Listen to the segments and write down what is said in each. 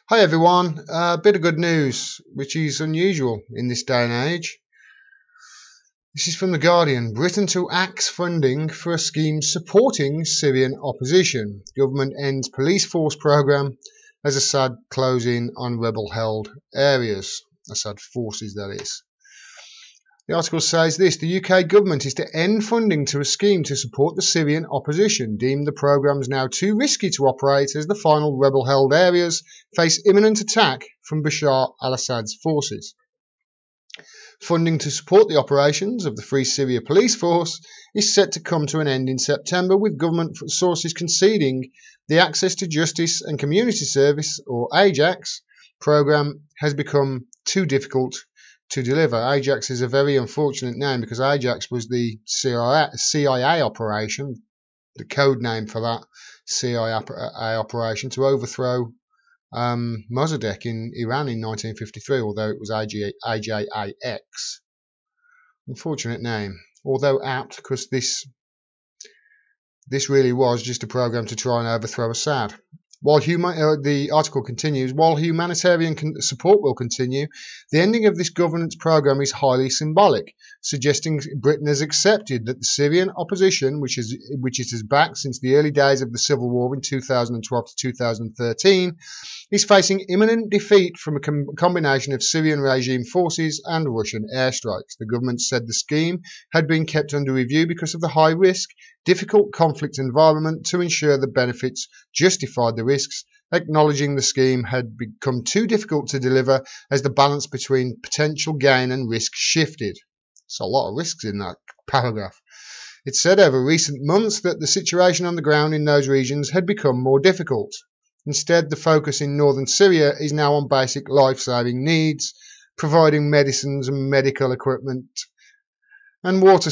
Hi everyone, a bit of good news, which is unusual in this day and age. This is from The Guardian. Britain to axe funding for a scheme supporting Syrian opposition. Government ends police force programme as Assad closing on rebel-held areas. Assad forces, that is. The article says this: the UK government is to end funding to a scheme to support the Syrian opposition, deemed the programme is now too risky to operate as the final rebel-held areas face imminent attack from Bashar al-Assad's forces. Funding to support the operations of the Free Syria Police Force is set to come to an end in September, with government sources conceding the Access to Justice and Community Service, or AJAX, programme has become too difficult to deliver. Ajax is a very unfortunate name because Ajax was the CIA operation, the code name for that CIA operation to overthrow Mossadegh in Iran in 1953, although it was AJAX. Unfortunate name, although apt, because this really was just a program to try and overthrow Assad. While the article continues, while humanitarian support will continue, the ending of this governance programme is highly symbolic, suggesting Britain has accepted that the Syrian opposition, which it has backed since the early days of the civil war in 2012 to 2013, is facing imminent defeat from a combination of Syrian regime forces and Russian airstrikes. The government said the scheme had been kept under review because of the high risk, difficult conflict environment to ensure the benefits justified the risks, acknowledging the scheme had become too difficult to deliver as the balance between potential gain and risk shifted. There's a lot of risks in that paragraph. It said over recent months that the situation on the ground in those regions had become more difficult. Instead, the focus in northern Syria is now on basic life-saving needs, providing medicines and medical equipment, and water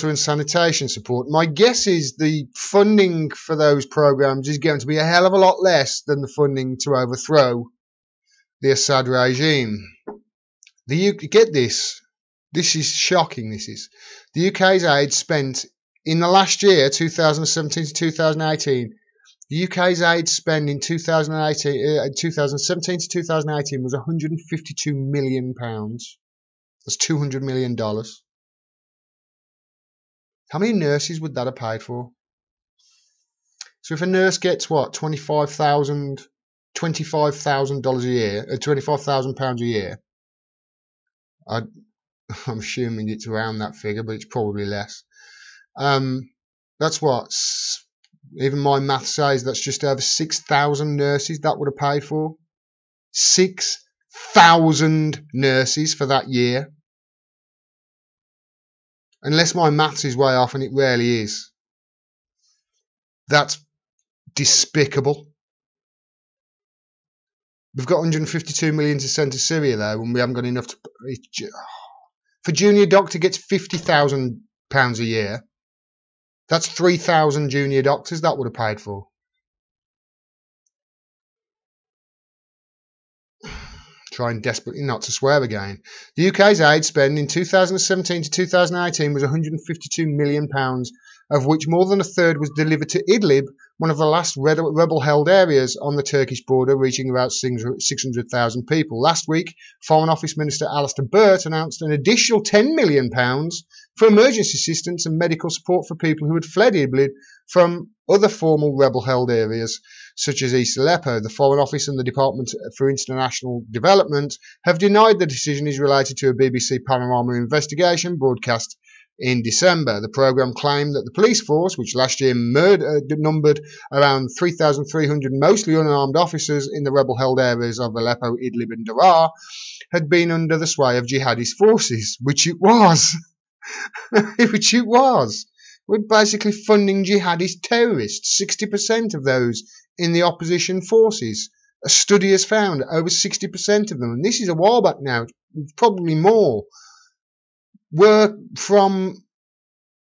and sanitation support. My guess is the funding for those programs is going to be a hell of a lot less than the funding to overthrow the Assad regime. Get this. This is shocking. The UK's aid spent in the last year, 2017 to 2018. The UK's aid spend in 2017 to 2018 was £152 million. That's $200 million. How many nurses would that have paid for? So if a nurse gets what, £25,000 a year, £25,000 a year, I'm assuming it's around that figure, but it's probably less. That's what, even my math says that's just over 6,000 nurses that would have paid for. 6,000 nurses for that year. Unless my maths is way off, and it rarely is. That's despicable. We've got 152 million to send to Syria though, and we haven't got enough to. For junior doctor gets £50,000 a year. That's 3,000 junior doctors that would have paid for. Trying desperately not to swear again. The UK's aid spend in 2017 to 2018 was £152 million, of which more than a third was delivered to Idlib, one of the last rebel-held areas on the Turkish border, reaching about 600,000 people. Last week, Foreign Office Minister Alistair Burt announced an additional £10 million for emergency assistance and medical support for people who had fled Idlib from other former rebel-held areas, such as East Aleppo. The Foreign Office and the Department for International Development have denied the decision is related to a BBC Panorama investigation broadcast in December. The programme claimed that the police force, which last year numbered around 3,300 mostly unarmed officers in the rebel-held areas of Aleppo, Idlib and Daraa, had been under the sway of jihadist forces, which it was. Which it was. We're basically funding jihadist terrorists, 60% of those in the opposition forces. A study has found over 60% of them, and this is a while back now, probably more, were from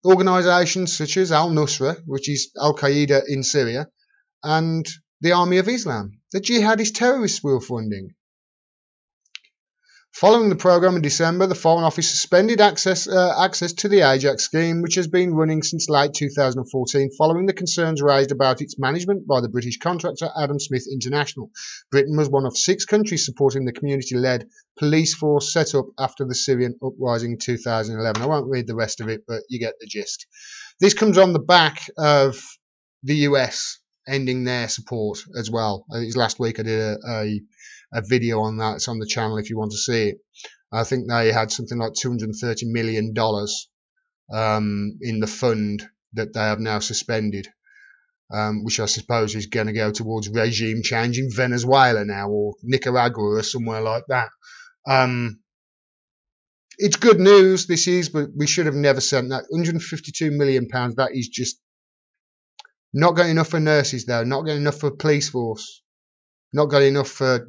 organisations such as Al-Nusra, which is Al-Qaeda in Syria, and the Army of Islam. The jihadist terrorists we were funding. Following the programme in December, the Foreign Office suspended access to the Ajax scheme, which has been running since late 2014, following the concerns raised about its management by the British contractor Adam Smith International. Britain was one of 6 countries supporting the community-led police force set up after the Syrian uprising in 2011. I won't read the rest of it, but you get the gist. This comes on the back of the US ending their support as well. I think it was last week I did a video on that. It's on the channel if you want to see it. I think they had something like $230 million in the fund that they have now suspended, which I suppose is going to go towards regime change in Venezuela now, or Nicaragua, or somewhere like that. It's good news, this is, but we should have never sent that. £152 million, that is just not got enough for nurses, though, not got enough for police force. Not got enough for,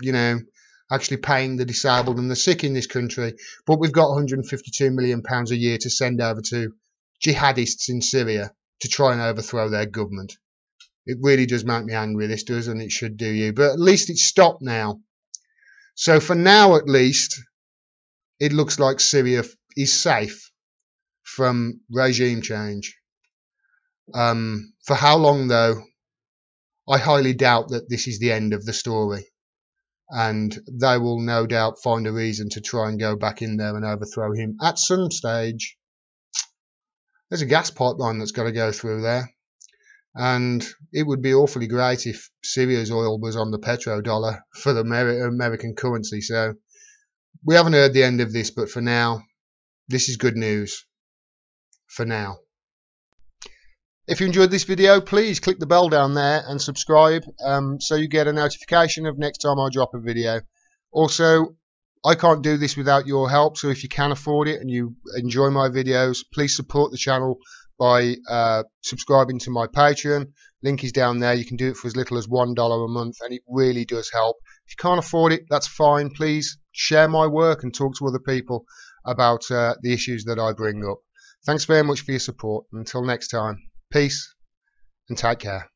actually paying the disabled and the sick in this country. But we've got £152 million a year to send over to jihadists in Syria to try and overthrow their government. It really does make me angry, this does, and it should do you. But at least it's stopped now. So for now, at least, it looks like Syria is safe from regime change. For how long, though? I highly doubt that this is the end of the story, and they will no doubt find a reason to try and go back in there and overthrow him at some stage. There's a gas pipeline that's got to go through there, and it would be awfully great if Syria's oil was on the petrodollar for the American currency. So we haven't heard the end of this, but for now, this is good news. For now. If you enjoyed this video, please click the bell down there and subscribe so you get a notification of next time I drop a video. Also, I can't do this without your help, so if you can afford it and you enjoy my videos, please support the channel by subscribing to my Patreon. Link is down there. You can do it for as little as $1 a month, and it really does help. If you can't afford it, that's fine. Please share my work and talk to other people about the issues that I bring up. Thanks very much for your support. Until next time. Peace and take care.